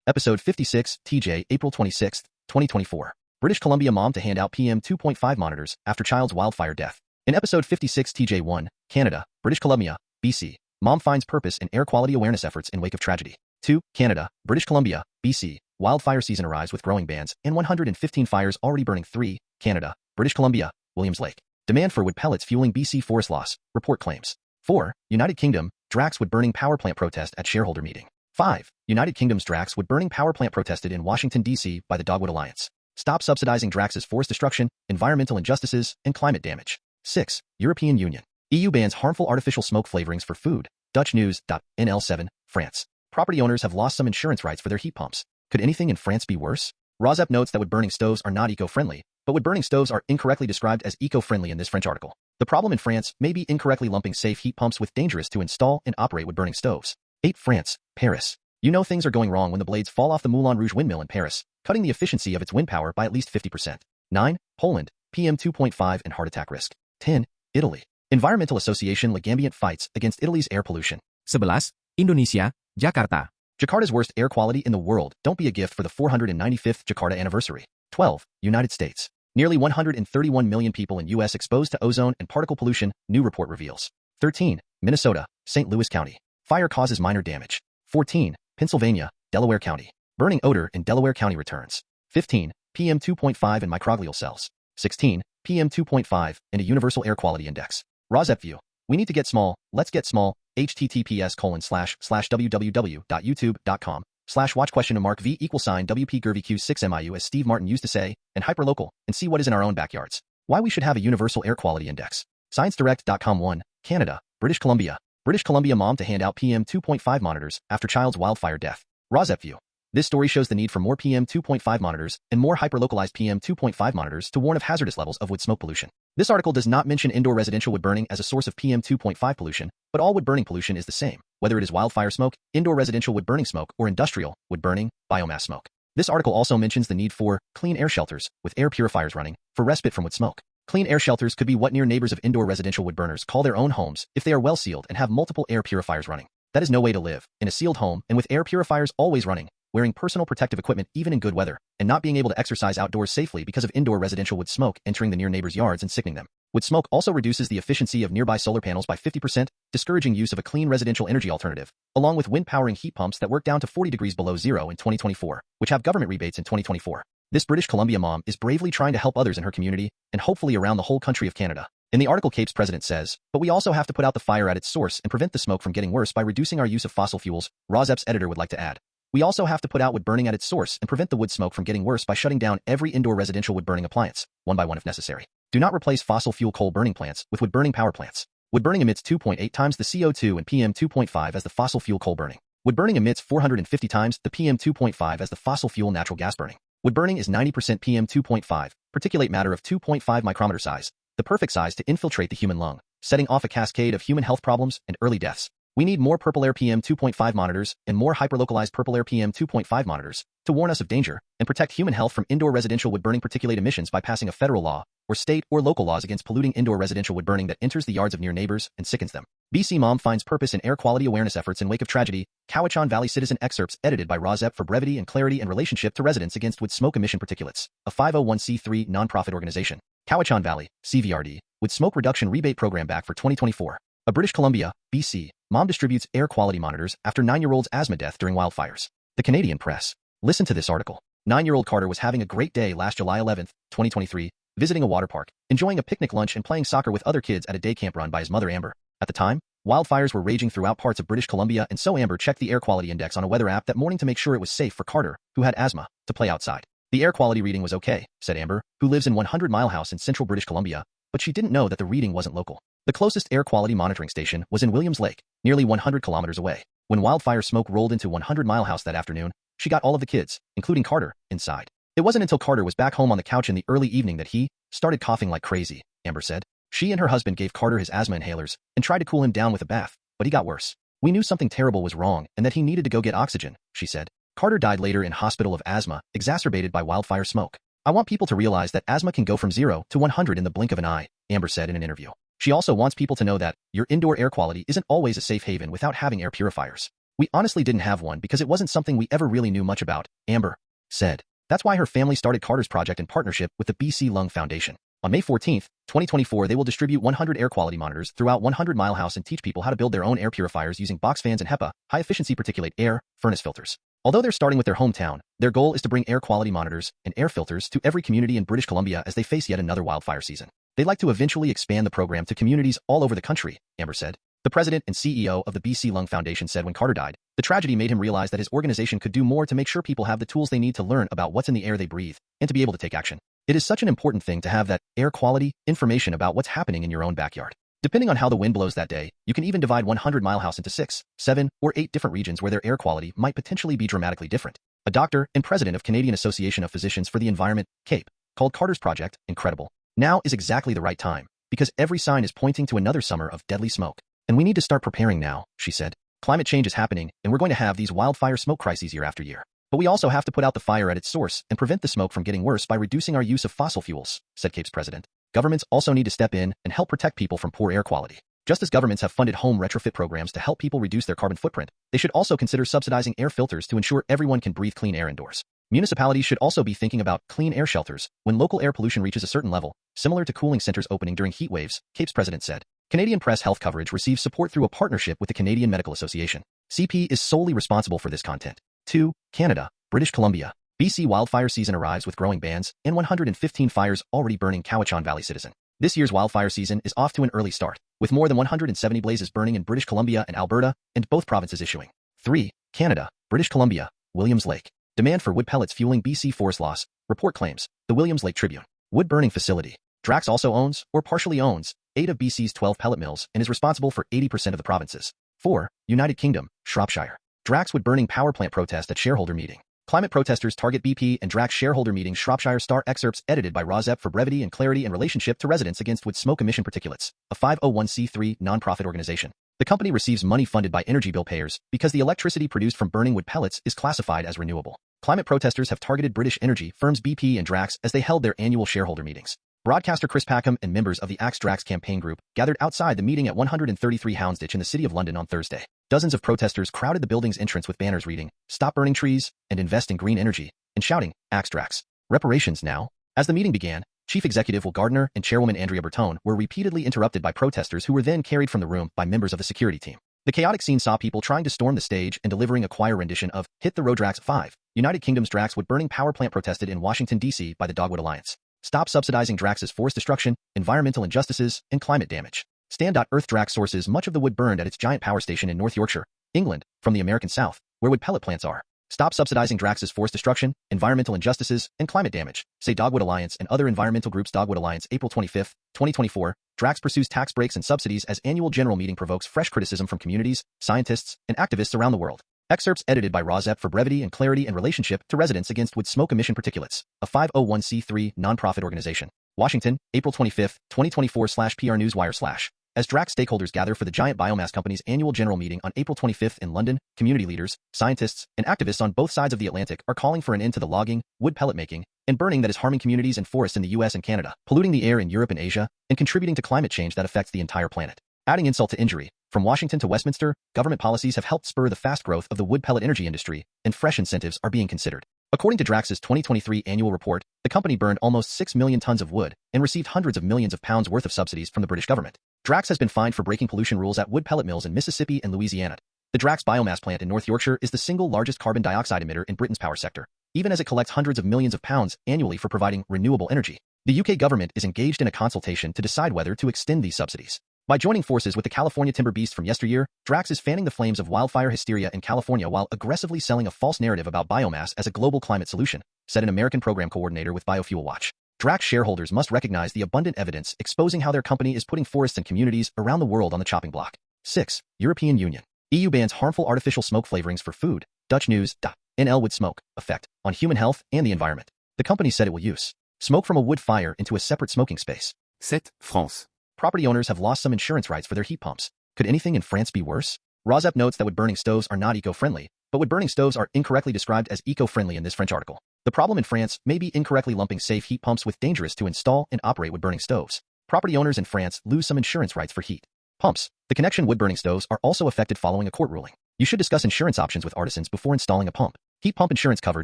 Episode 56, TJ, April 26, 2024. British Columbia mom to hand out PM2.5 monitors after child's wildfire death. In episode 56, TJ1, Canada, British Columbia, BC. Mom finds purpose in air quality awareness efforts in wake of tragedy. 2, Canada, British Columbia, BC. Wildfire season arrives with growing bands and 115 fires already burning. 3, Canada, British Columbia, Williams Lake. Demand for wood pellets fueling BC forest loss, report claims. 4, United Kingdom, Drax wood burning power plant protest at shareholder meeting. 5, United Kingdom's Drax wood burning power plant protested in Washington, D.C. by the Dogwood Alliance. Stop subsidizing Drax's forest destruction, environmental injustices, and climate damage. 6, European Union. EU bans harmful artificial smoke flavorings for food. Dutch News. NL7, France. Property owners have lost some insurance rights for their heat pumps. Could anything in France be worse? Rosep notes that wood-burning stoves are not eco-friendly, but wood-burning stoves are incorrectly described as eco-friendly in this French article. The problem in France may be incorrectly lumping safe heat pumps with dangerous to install and operate wood-burning stoves. 8, France, Paris. You know things are going wrong when the blades fall off the Moulin Rouge windmill in Paris, cutting the efficiency of its wind power by at least 50%. 9, Poland, PM2.5 and heart attack risk. 10, Italy. Environmental Association Legambient fights against Italy's air pollution. 11, Indonesia, Jakarta. Jakarta's worst air quality in the world. Don't be a gift for the 495th Jakarta anniversary. 12, United States. Nearly 131 million people in U.S. exposed to ozone and particle pollution, new report reveals. 13, Minnesota, St. Louis County. Fire causes minor damage. 14, Pennsylvania, Delaware County. Burning odor in Delaware County returns. 15, PM2.5 and microglial cells. 16, PM2.5 and a universal air quality index. Rosep view. We need to get small. Let's get small. https://www.youtube.com/watch?v=v=WP-GurVQ6MIU as Steve Martin used to say, and hyperlocal, and see what is in our own backyards. Why we should have a universal air quality index. ScienceDirect.com 1, Canada, British Columbia. British Columbia mom to hand out PM2.5 monitors after child's wildfire death. Rosep view. This story shows the need for more PM2.5 monitors and more hyperlocalized PM2.5 monitors to warn of hazardous levels of wood smoke pollution. This article does not mention indoor residential wood burning as a source of PM2.5 pollution, but all wood burning pollution is the same, whether it is wildfire smoke, indoor residential wood burning smoke, or industrial wood burning, biomass smoke. This article also mentions the need for clean air shelters, with air purifiers running, for respite from wood smoke. Clean air shelters could be what near neighbors of indoor residential wood burners call their own homes if they are well sealed and have multiple air purifiers running. That is no way to live, in a sealed home and with air purifiers always running, wearing personal protective equipment even in good weather, and not being able to exercise outdoors safely because of indoor residential wood smoke entering the near neighbors' yards and sickening them. Wood smoke also reduces the efficiency of nearby solar panels by 50%, discouraging use of a clean residential energy alternative, along with wind-powering heat pumps that work down to 40 degrees below zero in 2024, which have government rebates in 2024. This British Columbia mom is bravely trying to help others in her community, and hopefully around the whole country of Canada. In the article, Cape's president says, but we also have to put out the fire at its source and prevent the smoke from getting worse by reducing our use of fossil fuels, Rosep's editor would like to add. We also have to put out wood burning at its source and prevent the wood smoke from getting worse by shutting down every indoor residential wood burning appliance, one by one if necessary. Do not replace fossil fuel coal burning plants with wood burning power plants. Wood burning emits 2.8 times the CO2 and PM2.5 as the fossil fuel coal burning. Wood burning emits 450 times the PM2.5 as the fossil fuel natural gas burning. Wood burning is 90% PM2.5, particulate matter of 2.5 micrometer size, the perfect size to infiltrate the human lung, setting off a cascade of human health problems and early deaths. We need more purple air PM2.5 monitors and more hyperlocalized purple air PM2.5 monitors to warn us of danger and protect human health from indoor residential wood burning particulate emissions by passing a federal law or state or local laws against polluting indoor residential wood burning that enters the yards of near neighbors and sickens them. BC mom finds purpose in air quality awareness efforts in wake of tragedy. Cowichan Valley Citizen excerpts edited by Rosep for brevity and clarity and relationship to residents against wood smoke emission particulates, a 501c3 nonprofit organization. Cowichan Valley, CVRD, wood smoke reduction rebate program back for 2024. A British Columbia, BC, mom distributes air quality monitors after 9-year-old's asthma death during wildfires. The Canadian Press. Listen to this article. 9-year-old Carter was having a great day last July 11, 2023, visiting a water park, enjoying a picnic lunch and playing soccer with other kids at a day camp run by his mother Amber. At the time, wildfires were raging throughout parts of British Columbia, and so Amber checked the air quality index on a weather app that morning to make sure it was safe for Carter, who had asthma, to play outside. The air quality reading was okay, said Amber, who lives in 100 Mile House in central British Columbia, but she didn't know that the reading wasn't local. The closest air quality monitoring station was in Williams Lake, nearly 100 kilometers away. When wildfire smoke rolled into 100 Mile House that afternoon, she got all of the kids, including Carter, inside. It wasn't until Carter was back home on the couch in the early evening that he started coughing like crazy, Amber said. She and her husband gave Carter his asthma inhalers and tried to cool him down with a bath, but he got worse. We knew something terrible was wrong and that he needed to go get oxygen, she said. Carter died later in hospital of asthma, exacerbated by wildfire smoke. I want people to realize that asthma can go from 0 to 100 in the blink of an eye, Amber said in an interview. She also wants people to know that your indoor air quality isn't always a safe haven without having air purifiers. We honestly didn't have one because it wasn't something we ever really knew much about, Amber said. That's why her family started Carter's project in partnership with the BC Lung Foundation. On May 14, 2024, they will distribute 100 air quality monitors throughout 100 Mile House and teach people how to build their own air purifiers using box fans and HEPA, high-efficiency particulate air, furnace filters. Although they're starting with their hometown, their goal is to bring air quality monitors and air filters to every community in British Columbia as they face yet another wildfire season. They'd like to eventually expand the program to communities all over the country, Amber said. The president and CEO of the BC Lung Foundation said when Carter died, the tragedy made him realize that his organization could do more to make sure people have the tools they need to learn about what's in the air they breathe and to be able to take action. It is such an important thing to have that air quality information about what's happening in your own backyard. Depending on how the wind blows that day, you can even divide 100 Mile House into 6, 7, or 8 different regions where their air quality might potentially be dramatically different. A doctor and president of Canadian Association of Physicians for the Environment, CAPE, called Carter's project incredible. Now is exactly the right time, because every sign is pointing to another summer of deadly smoke. And we need to start preparing now, she said. Climate change is happening, and we're going to have these wildfire smoke crises year after year. But we also have to put out the fire at its source and prevent the smoke from getting worse by reducing our use of fossil fuels, said CAPE's president. Governments also need to step in and help protect people from poor air quality. Just as governments have funded home retrofit programs to help people reduce their carbon footprint, they should also consider subsidizing air filters to ensure everyone can breathe clean air indoors. Municipalities should also be thinking about clean air shelters when local air pollution reaches a certain level, similar to cooling centers opening during heat waves, CAPE's president said. Canadian Press Health coverage receives support through a partnership with the Canadian Medical Association. CP is solely responsible for this content. 2. Canada, British Columbia. BC wildfire season arrives with growing bands and 115 fires already burning Cowichan Valley Citizen. This year's wildfire season is off to an early start, with more than 170 blazes burning in British Columbia and Alberta, and both provinces issuing. 3. Canada, British Columbia, Williams Lake. Demand for wood pellets fueling BC forest loss, report claims. The Williams Lake Tribune. Wood burning facility. Drax also owns, or partially owns, 8 of BC's 12 pellet mills and is responsible for 80% of the provinces. 4. United Kingdom, Shropshire. Drax wood burning power plant protest at shareholder meeting. Climate protesters target BP and Drax shareholder meeting. Shropshire Star excerpts edited by Rozep for brevity and clarity in relationship to residents against wood smoke emission particulates, a 501c3 nonprofit organization. The company receives money funded by energy bill payers because the electricity produced from burning wood pellets is classified as renewable. Climate protesters have targeted British energy firms BP and Drax as they held their annual shareholder meetings. Broadcaster Chris Packham and members of the Axe Drax campaign group gathered outside the meeting at 133 Houndsditch in the city of London on Thursday. Dozens of protesters crowded the building's entrance with banners reading, "Stop burning trees and invest in green energy," and shouting, "Axe Drax. Reparations now." As the meeting began, Chief Executive Will Gardner and Chairwoman Andrea Bertone were repeatedly interrupted by protesters who were then carried from the room by members of the security team. The chaotic scene saw people trying to storm the stage and delivering a choir rendition of Hit the Road Drax 5. United Kingdom's Drax wood burning power plant protested in Washington, D.C. by the Dogwood Alliance. Stop subsidizing Drax's forest destruction, environmental injustices, and climate damage. Stand.Earth Drax sources much of the wood burned at its giant power station in North Yorkshire, England, from the American South, where wood pellet plants are. Stop subsidizing Drax's forest destruction, environmental injustices, and climate damage, say Dogwood Alliance and other environmental groups. Dogwood Alliance, April 25, 2024. Drax pursues tax breaks and subsidies as annual general meeting provokes fresh criticism from communities, scientists, and activists around the world. Excerpts edited by Rozep for brevity and clarity in relationship to residents against wood smoke emission particulates, a 501c3 nonprofit organization. Washington, April 25, 2024/PR Newswire/. As Drax stakeholders gather for the giant biomass company's annual general meeting on April 25 in London, community leaders, scientists, and activists on both sides of the Atlantic are calling for an end to the logging, wood pellet making, and burning that is harming communities and forests in the US and Canada, polluting the air in Europe and Asia, and contributing to climate change that affects the entire planet. Adding insult to injury, from Washington to Westminster, government policies have helped spur the fast growth of the wood pellet energy industry, and fresh incentives are being considered. According to Drax's 2023 annual report, the company burned almost 6 million tons of wood and received hundreds of millions of pounds worth of subsidies from the British government. Drax has been fined for breaking pollution rules at wood pellet mills in Mississippi and Louisiana. The Drax biomass plant in North Yorkshire is the single largest carbon dioxide emitter in Britain's power sector, even as it collects hundreds of millions of pounds annually for providing renewable energy. The UK government is engaged in a consultation to decide whether to extend these subsidies. By joining forces with the California timber beasts from yesteryear, Drax is fanning the flames of wildfire hysteria in California while aggressively selling a false narrative about biomass as a global climate solution, said an American program coordinator with Biofuel Watch. Drax shareholders must recognize the abundant evidence exposing how their company is putting forests and communities around the world on the chopping block. 6. European Union. EU bans harmful artificial smoke flavorings for food. Dutch News. NL wood smoke effect on human health and the environment. The company said it will use smoke from a wood fire into a separate smoking space. 7. France. Property owners have lost some insurance rights for their heat pumps. Could anything in France be worse? Rozep notes that wood-burning stoves are not eco-friendly, but wood-burning stoves are incorrectly described as eco-friendly in this French article. The problem in France may be incorrectly lumping safe heat pumps with dangerous to install and operate wood-burning stoves. Property owners in France lose some insurance rights for heat pumps. The connection wood-burning stoves are also affected following a court ruling. You should discuss insurance options with artisans before installing a pump. Heat pump insurance cover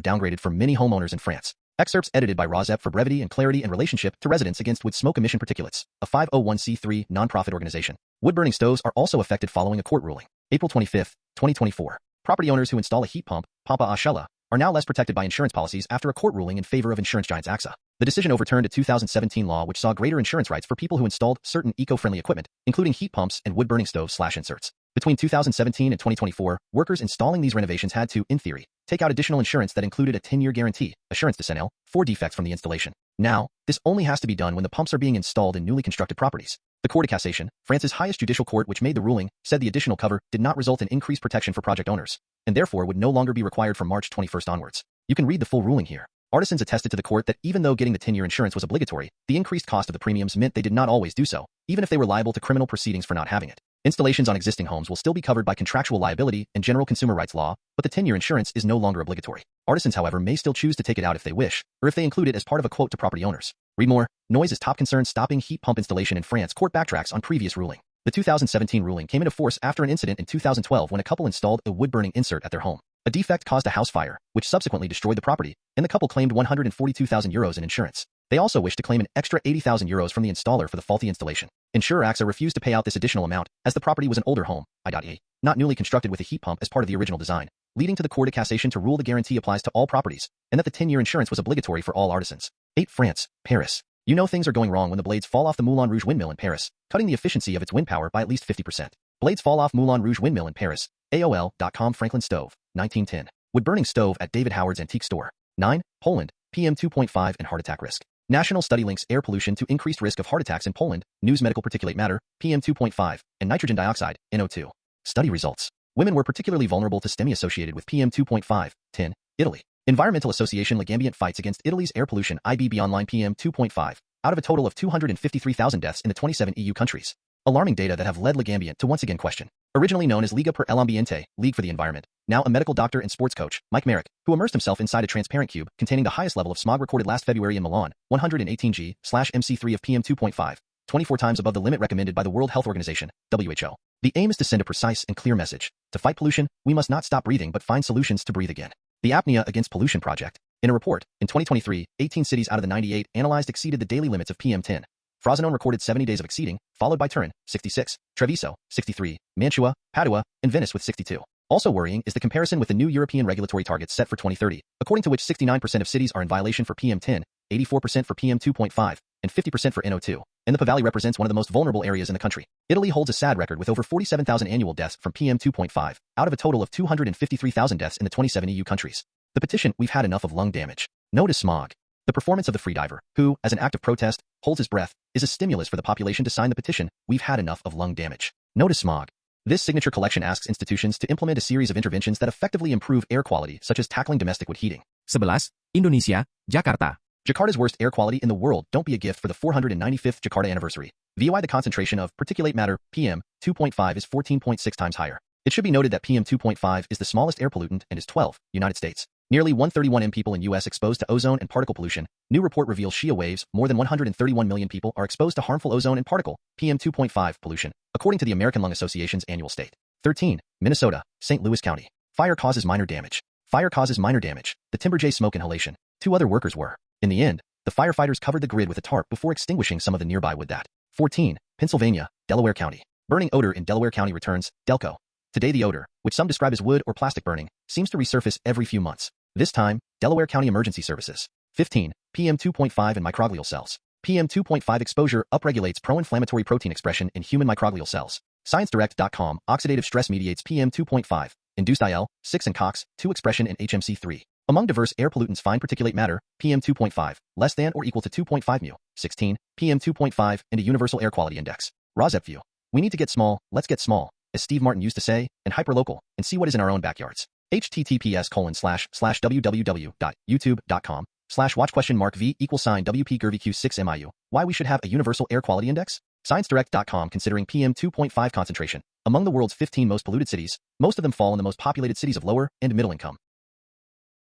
downgraded for many homeowners in France. Excerpts edited by Rozep for brevity and clarity in relationship to residents against wood smoke emission particulates, a 501c3 nonprofit organization. Wood-burning stoves are also affected following a court ruling. April 25, 2024. Property owners who install a heat pump, Pampa Ashella, are now less protected by insurance policies after a court ruling in favor of insurance giants AXA. The decision overturned a 2017 law which saw greater insurance rights for people who installed certain eco-friendly equipment, including heat pumps and wood-burning stoves/inserts. Between 2017 and 2024, workers installing these renovations had to, in theory, take out additional insurance that included a 10-year guarantee, assurance décennale, for defects from the installation. Now, this only has to be done when the pumps are being installed in newly constructed properties. The Cour de Cassation, France's highest judicial court which made the ruling, said the additional cover did not result in increased protection for project owners, and therefore would no longer be required from March 21st onwards. You can read the full ruling here. Artisans attested to the court that even though getting the 10-year insurance was obligatory, the increased cost of the premiums meant they did not always do so, even if they were liable to criminal proceedings for not having it. Installations on existing homes will still be covered by contractual liability and general consumer rights law, but the 10-year insurance is no longer obligatory. Artisans, however, may still choose to take it out if they wish, or if they include it as part of a quote to property owners. Read more. Noise is top concern stopping heat pump installation in France. Court backtracks on previous ruling. The 2017 ruling came into force after an incident in 2012 when a couple installed a wood-burning insert at their home. A defect caused a house fire, which subsequently destroyed the property, and the couple claimed €142,000 in insurance. They also wished to claim an extra €80,000 from the installer for the faulty installation. Insurer AXA refused to pay out this additional amount, as the property was an older home, I.e., not newly constructed with a heat pump as part of the original design, leading to the Cour de Cassation to rule the guarantee applies to all properties, and that the 10-year insurance was obligatory for all artisans. 8. France, Paris. You know things are going wrong when the blades fall off the Moulin Rouge windmill in Paris, cutting the efficiency of its wind power by at least 50%. Blades fall off Moulin Rouge windmill in Paris. AOL.com. Franklin stove, 1910. Wood-burning stove at David Howard's antique store. 9. Poland, PM 2.5 and heart attack risk. National study links air pollution to increased risk of heart attacks in Poland, news medical particulate matter, PM 2.5, and nitrogen dioxide, NO2. Study results. Women were particularly vulnerable to STEMI associated with PM 2.5, 10, Italy. Environmental Association Legambient fights against Italy's air pollution IBB online PM 2.5, out of a total of 253,000 deaths in the 27 EU countries. Alarming data that have led Legambient to once again question. Originally known as Liga per el Ambiente, League for the Environment, now a medical doctor and sports coach, Mike Merrick, who immersed himself inside a transparent cube containing the highest level of smog recorded last February in Milan, 118G/MC3 of PM 2.5, 24 times above the limit recommended by the World Health Organization, WHO. The aim is to send a precise and clear message. To fight pollution, we must not stop breathing but find solutions to breathe again. The Apnea Against Pollution Project. In a report, in 2023, 18 cities out of the 98 analyzed exceeded the daily limits of PM10. Frosinone recorded 70 days of exceeding, followed by Turin, 66, Treviso, 63, Mantua, Padua, and Venice with 62. Also worrying is the comparison with the new European regulatory targets set for 2030, according to which 69% of cities are in violation for PM10, 84% for PM 2.5, and 50% for NO2, and the Po Valley represents one of the most vulnerable areas in the country. Italy holds a sad record with over 47,000 annual deaths from PM 2.5, out of a total of 253,000 deaths in the 27 EU countries. The petition, We've Had Enough of Lung Damage. No to Smog. The performance of the freediver, who, as an act of protest, holds his breath, is a stimulus for the population to sign the petition, We've Had Enough of Lung Damage. No to Smog. This signature collection asks institutions to implement a series of interventions that effectively improve air quality, such as tackling domestic wood heating. 11. Indonesia, Jakarta. Jakarta's worst air quality in the world. Don't be a gift for the 495th Jakarta anniversary. VOI the concentration of particulate matter, PM 2.5 is 14.6 times higher. It should be noted that PM 2.5 is the smallest air pollutant and is 12, United States. Nearly 131 million people in U.S. exposed to ozone and particle pollution. New report reveals Shia waves. More than 131 million people are exposed to harmful ozone and particle, PM 2.5 pollution, according to the American Lung Association's annual state. 13. Minnesota, St. Louis County. Fire causes minor damage. Fire causes minor damage. The Timberjay smoke inhalation. 2 other workers were. In the end, the firefighters covered the grid with a tarp before extinguishing some of the nearby wood. 14. Pennsylvania, Delaware County. Burning odor in Delaware County returns, Delco. Today the odor, which some describe as wood or plastic burning, seems to resurface every few months. This time, Delaware County Emergency Services. 15. PM 2.5 and microglial cells. PM 2.5 exposure upregulates pro-inflammatory protein expression in human microglial cells. ScienceDirect.com. Oxidative stress mediates PM 2.5, induced IL-6 and COX-2 expression in HMC3. Among diverse air pollutants, fine particulate matter, PM 2.5, less than or equal to 2.5 mu. 16. PM 2.5 and a universal air quality index. Rozep view. We need to get small, let's get small, as Steve Martin used to say, and hyperlocal, and see what is in our own backyards. https://www.youtube.com/watch?v=WP_GurVQ6MIU. Why we should have a universal air quality index? ScienceDirect.com. Considering PM 2.5 concentration among the world's 15 most polluted cities, most of them fall in the most populated cities of lower and middle income.